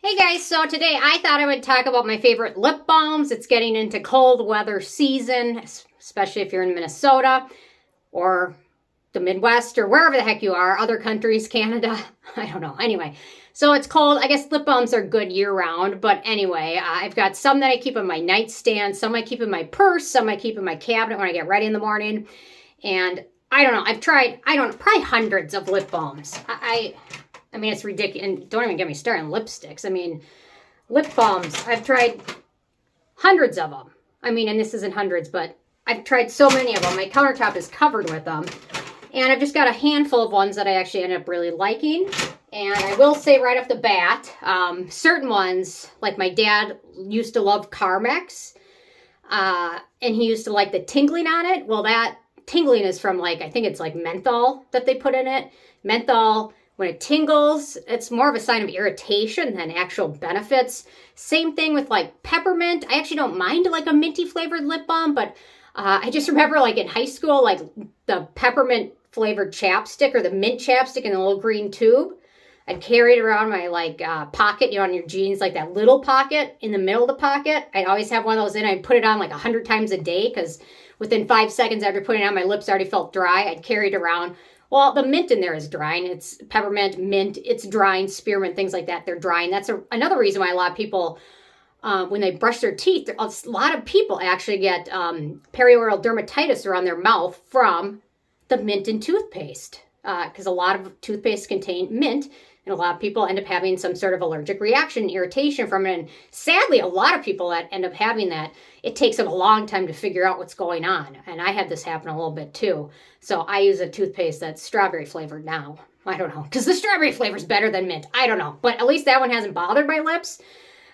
Hey guys, so today I thought I would talk about my favorite lip balms. It's getting into cold weather season, especially if you're in Minnesota or the Midwest or wherever the heck you are, other countries, Canada, I don't know. Anyway, so it's cold. I guess lip balms are good year round, but anyway, I've got some that I keep on my nightstand, some I keep in my purse, some I keep in my cabinet when I get ready in the morning. And I don't know, I've tried, probably hundreds of lip balms. I mean, it's ridiculous. And don't even get me started on lipsticks. I mean, lip balms, I've tried hundreds of them. I mean, and this isn't hundreds, but I've tried so many of them. My countertop is covered with them. And I've just got a handful of ones that I actually end up really liking. And I will say right off the bat, certain ones, like my dad used to love Carmex. And he used to like the tingling on it. Well, that tingling is from I think it's like menthol that they put in it. Menthol. When it tingles, it's more of a sign of irritation than actual benefits. Same thing with peppermint. I actually don't mind a minty flavored lip balm, but I just remember in high school, the peppermint flavored chapstick or the mint chapstick in the little green tube. I'd carry it around my pocket, on your jeans, that little pocket in the middle of the pocket. I'd always have one of those in. I'd put it on 100 times a day because within 5 seconds after putting it on, my lips already felt dry. I'd carry it around. Well, the mint in there is drying. It's peppermint, mint, it's drying, spearmint, things like that. They're drying. That's another reason why a lot of people, when they brush their teeth, a lot of people actually get perioral dermatitis around their mouth from the mint in toothpaste. Because a lot of toothpaste contain mint, and a lot of people end up having some sort of allergic reaction, irritation from it. And sadly, a lot of people that end up having that, it takes them a long time to figure out what's going on. And I had this happen a little bit too. So I use a toothpaste that's strawberry flavored now. I don't know, because the strawberry flavor is better than mint. I don't know, but at least that one hasn't bothered my lips.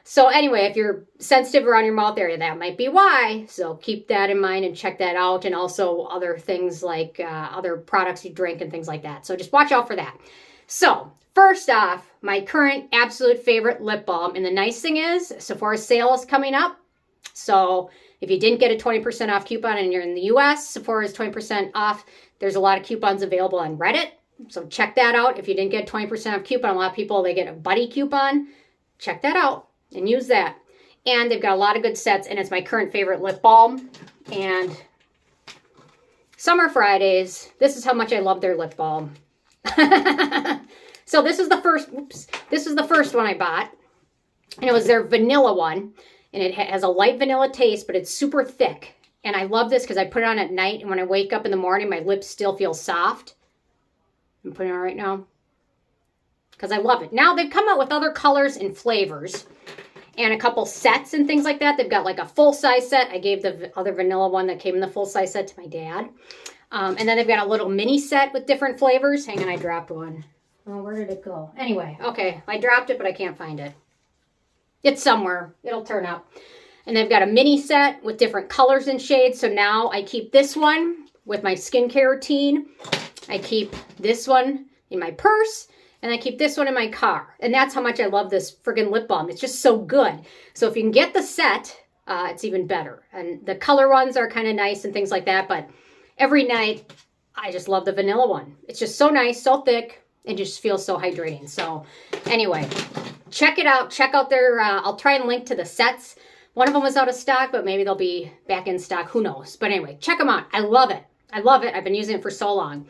So anyway, if you're sensitive around your mouth area, that might be why. So keep that in mind and check that out. And also other things like other products you drink and things like that. So just watch out for that. So first off, my current absolute favorite lip balm. And the nice thing is Sephora's sale is coming up. So if you didn't get a 20% off coupon and you're in the US, Sephora is 20% off. There's a lot of coupons available on Reddit. So check that out. If you didn't get a 20% off coupon, a lot of people, they get a buddy coupon. Check that out and use that. And they've got a lot of good sets, and it's my current favorite lip balm. And Summer Fridays, this is how much I love their lip balm. So this is the first one I bought. And it was their vanilla one. And it has a light vanilla taste, but it's super thick. And I love this because I put it on at night, and when I wake up in the morning, my lips still feel soft. I'm putting it on right now because I love it. Now, they've come out with other colors and flavors and a couple sets and things like that. They've got a full-size set. I gave the other vanilla one that came in the full-size set to my dad. And then they've got a little mini set with different flavors. Hang on, I dropped one. Oh, where did it go? Anyway, okay, I dropped it, but I can't find it. It's somewhere. It'll turn up. And they've got a mini set with different colors and shades. So now I keep this one with my skincare routine. I keep this one in my purse. And I keep this one in my car. And that's how much I love this friggin' lip balm. It's just so good. So if you can get the set, it's even better. And the color ones are kind of nice and things like that. But every night, I just love the vanilla one. It's just so nice, so thick. It just feels so hydrating. So anyway, check it out. Check out their, I'll try and link to the sets. One of them was out of stock, but maybe they'll be back in stock. Who knows? But anyway, check them out. I love it. I love it. I've been using it for so long.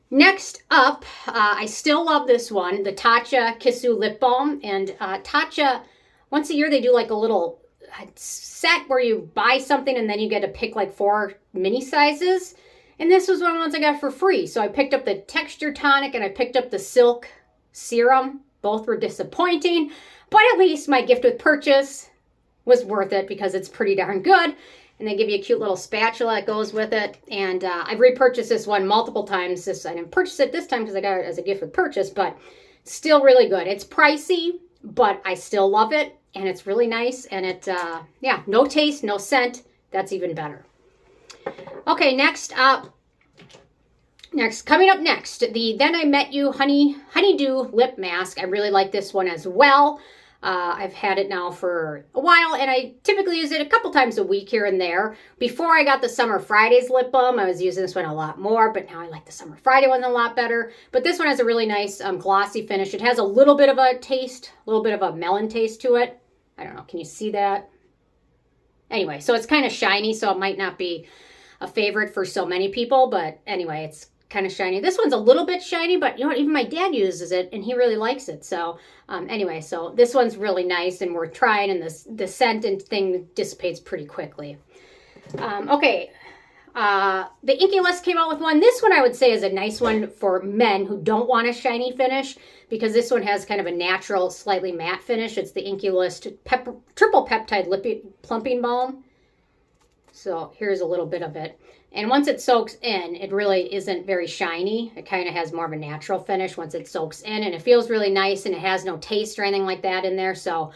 Next up, I still love this one, the Tatcha Kissu Lip Balm. And Tatcha, once a year, they do a little set where you buy something and then you get to pick 4 mini sizes. And this was one of the ones I got for free. So I picked up the Texture Tonic and I picked up the Silk Serum. Both were disappointing, but at least my gift with purchase was worth it because it's pretty darn good. And they give you a cute little spatula that goes with it. And I've repurchased this one multiple times. I didn't purchase it this time because I got it as a gift with purchase, but still really good. It's pricey, but I still love it. And it's really nice. And it, yeah, no taste, no scent. That's even better. Okay, coming up next, the Then I Met You Honeydew Lip Mask. I really like this one as well. I've had it now for a while, and I typically use it a couple times a week here and there. Before I got the Summer Fridays lip balm, I was using this one a lot more, but now I like the Summer Friday one a lot better. But this one has a really nice glossy finish. It has a little bit of a taste, a little bit of a melon taste to it. I don't know, can you see that? Anyway, so it's kind of shiny, so it might not be a favorite for so many people, but anyway, it's kind of shiny. This one's a little bit shiny, but you know what, even my dad uses it and he really likes it. So anyway, so this one's really nice and we're trying, and the scent and thing dissipates pretty quickly. Okay, the Inkey List came out with one. This one I would say is a nice one for men who don't want a shiny finish, because this one has kind of a natural, slightly matte finish. It's the Inkey List Triple Peptide Plumping Balm. So here's a little bit of it. And once it soaks in, it really isn't very shiny. It kind of has more of a natural finish once it soaks in, and it feels really nice, and it has no taste or anything like that in there. So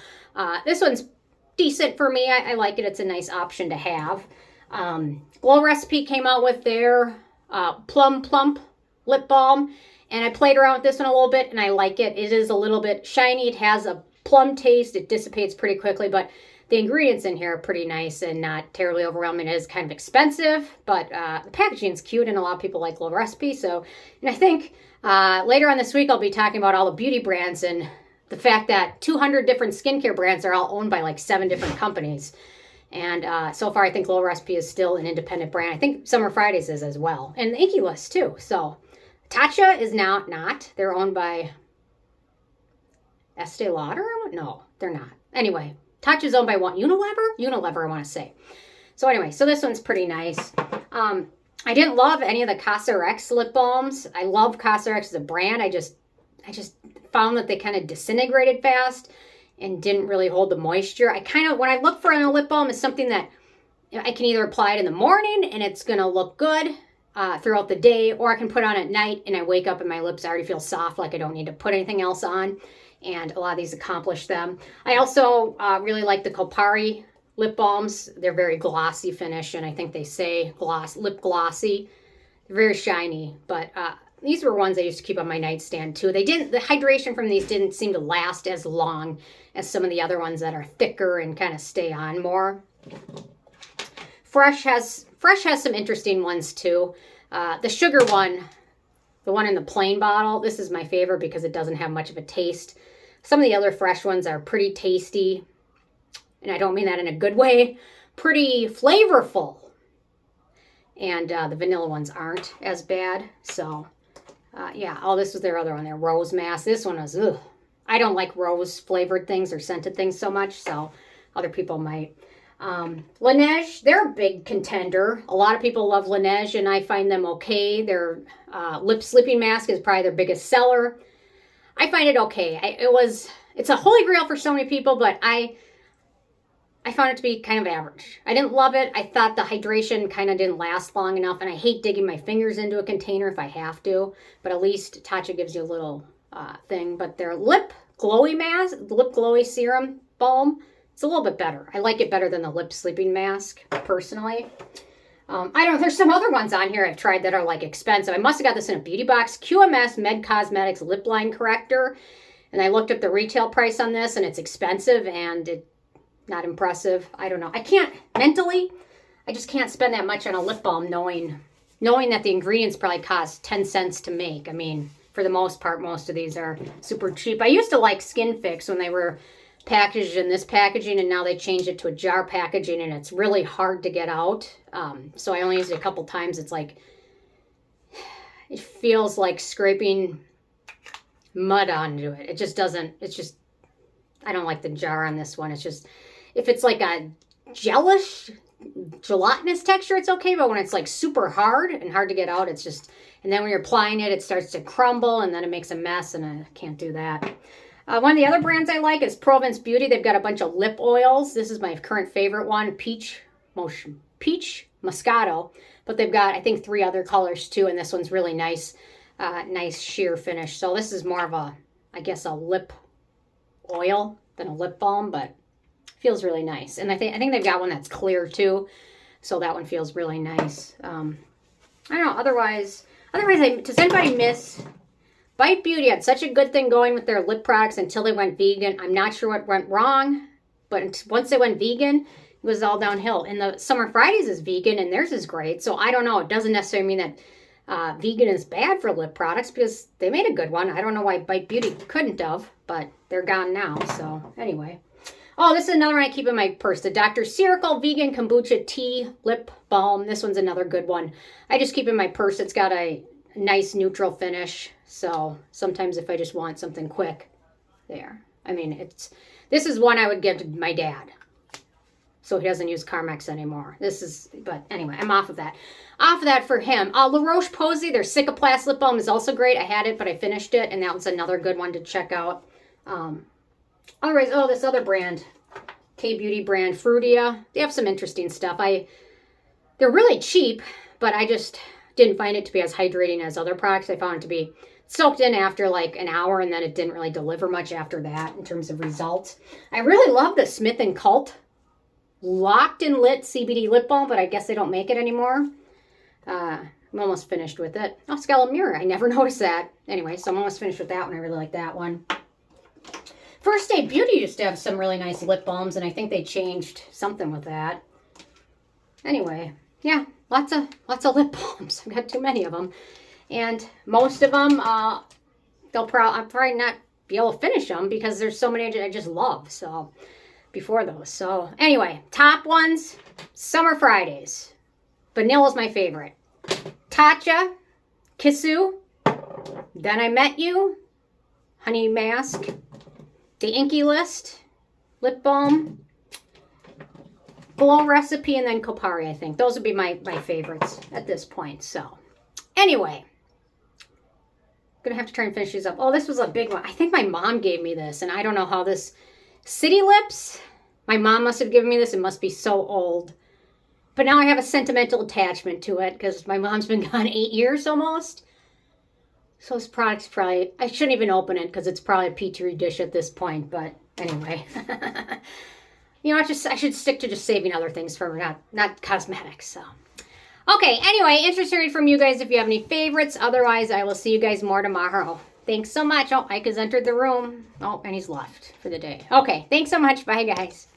this one's decent for me. I like it. It's a nice option to have. Glow Recipe came out with their Plump lip balm, and I played around with this one a little bit, and I like it. It is a little bit shiny. It has a plum taste. It dissipates pretty quickly, but the ingredients in here are pretty nice and not terribly overwhelming. It is kind of expensive, but the packaging is cute, and a lot of people like Glow Recipe. So, and I think later on this week, I'll be talking about all the beauty brands and the fact that 200 different skincare brands are all owned by like 7 different companies. And so far, I think Glow Recipe is still an independent brand. I think Summer Fridays is as well. And the Inkey List too. So Tatcha is now not. They're owned by Estee Lauder? No, they're not. Anyway, Tatcha is owned by what? Unilever, I want to say. So anyway, so this one's pretty nice. I didn't love any of the CosRX lip balms. I love CosRX as a brand. I just found that they kind of disintegrated fast and didn't really hold the moisture. When I look for a lip balm, is something that I can either apply it in the morning and it's going to look good throughout the day, or I can put on at night and I wake up and my lips already feel soft, like I don't need to put anything else on. And a lot of these accomplish them. I also really like the Kopari lip balms. They're very glossy finish, and I think they say lip glossy. They're very shiny, but these were ones I used to keep on my nightstand too. The hydration from these didn't seem to last as long as some of the other ones that are thicker and kind of stay on more. Fresh has some interesting ones too. The sugar one, the one in the plain bottle, this is my favorite because it doesn't have much of a taste. Some of the other Fresh ones are pretty tasty, and I don't mean that in a good way, pretty flavorful. And the vanilla ones aren't as bad. So, yeah. Oh, this was their other one, their rose mask. This one was, ugh. I don't like rose flavored things or scented things so much, so other people might. Laneige, they're a big contender. A lot of people love Laneige, and I find them okay. Their lip sleeping mask is probably their biggest seller. I find it okay. It's a holy grail for so many people, but I found it to be kind of average. I didn't love it. I thought the hydration kind of didn't last long enough, and I hate digging my fingers into a container if I have to, but at least Tatcha gives you a little thing. But their lip glowy serum balm, it's a little bit better. I like it better than the lip sleeping mask, personally. I don't know, there's some other ones on here I've tried that are like expensive. I must have got this in a beauty box. QMS Med Cosmetics Lip Line Corrector. And I looked up the retail price on this, and it's expensive and not impressive. I don't know. I just can't spend that much on a lip balm knowing that the ingredients probably cost 10 cents to make. I mean, for the most part, most of these are super cheap. I used to like Skin Fix when they were packaged in this packaging, and now they changed it to a jar packaging, and it's really hard to get out. So I only used it a couple times. It's like, it feels like scraping mud onto it. It just doesn't, I don't like the jar on this one. It's just, if it's like a gelatinous texture, it's okay, but when it's like super hard and hard to get out, it's just, and then when you're applying it, it starts to crumble, and then it makes a mess, and I can't do that. One of the other brands I like is PROVENCE Beauty. They've got a bunch of lip oils. This is my current favorite one, Peach Moscato. But they've got, I think, 3 other colors too, and this one's really nice, nice sheer finish. So this is more of a, I guess, a lip oil than a lip balm, but feels really nice. And I think they've got one that's clear too, so that one feels really nice. I don't know. Otherwise, does anybody miss Bite Beauty had such a good thing going with their lip products until they went vegan. I'm not sure what went wrong, but once they went vegan, it was all downhill. And the Summer Fridays is vegan, and theirs is great. So I don't know. It doesn't necessarily mean that vegan is bad for lip products because they made a good one. I don't know why Bite Beauty couldn't have, but they're gone now. So anyway. Oh, this is another one I keep in my purse. The Dr. Ceuracle Vegan Kombucha Tea Lip Balm. This one's another good one. I just keep in my purse. It's got a nice neutral finish. So sometimes if I just want something quick, there. I mean, this is one I would give to my dad, so he doesn't use Carmex anymore. But anyway, I'm off of that. Off of that for him. La Roche-Posay, their Cicaplast Lip Balm is also great. I had it, but I finished it, and that was another good one to check out. Otherwise, this other brand, K-Beauty brand, Fruitia, they have some interesting stuff. They're really cheap, but I just didn't find it to be as hydrating as other products. I found it to be soaked in after like an hour, and then it didn't really deliver much after that in terms of results. I really love the Smith & Cult Locked and Lit CBD Lip Balm, but I guess they don't make it anymore. I'm almost finished with it. Oh, it's got a mirror. I never noticed that. Anyway, so I'm almost finished with that one. I really like that one. First Aid Beauty used to have some really nice lip balms, and I think they changed something with that. Anyway, yeah, lots of lip balms. I've got too many of them. And most of them, I'll probably not be able to finish them because there's so many I just love. So, before those. So, anyway, top ones, Summer Fridays. Vanilla's my favorite. Tatcha, Kissu, Then I Met You, Honey Mask, the Inkey List, Lip Balm, Glow Recipe, and then Kopari, I think. Those would be my favorites at this point. So, anyway. Gonna have to try and finish these up. Oh, this was a big one. I think my mom gave me this, and I don't know how this... City Lips. My mom must have given me this. It must be so old. But now I have a sentimental attachment to it because my mom's been gone 8 years almost. So this product's probably... I shouldn't even open it because it's probably a Petri dish at this point. But anyway. You know, I should stick to just saving other things for not cosmetics. So... Okay, anyway, interested to read from you guys if you have any favorites. Otherwise, I will see you guys more tomorrow. Thanks so much. Oh, Ike has entered the room. Oh, and he's left for the day. Okay, thanks so much. Bye, guys.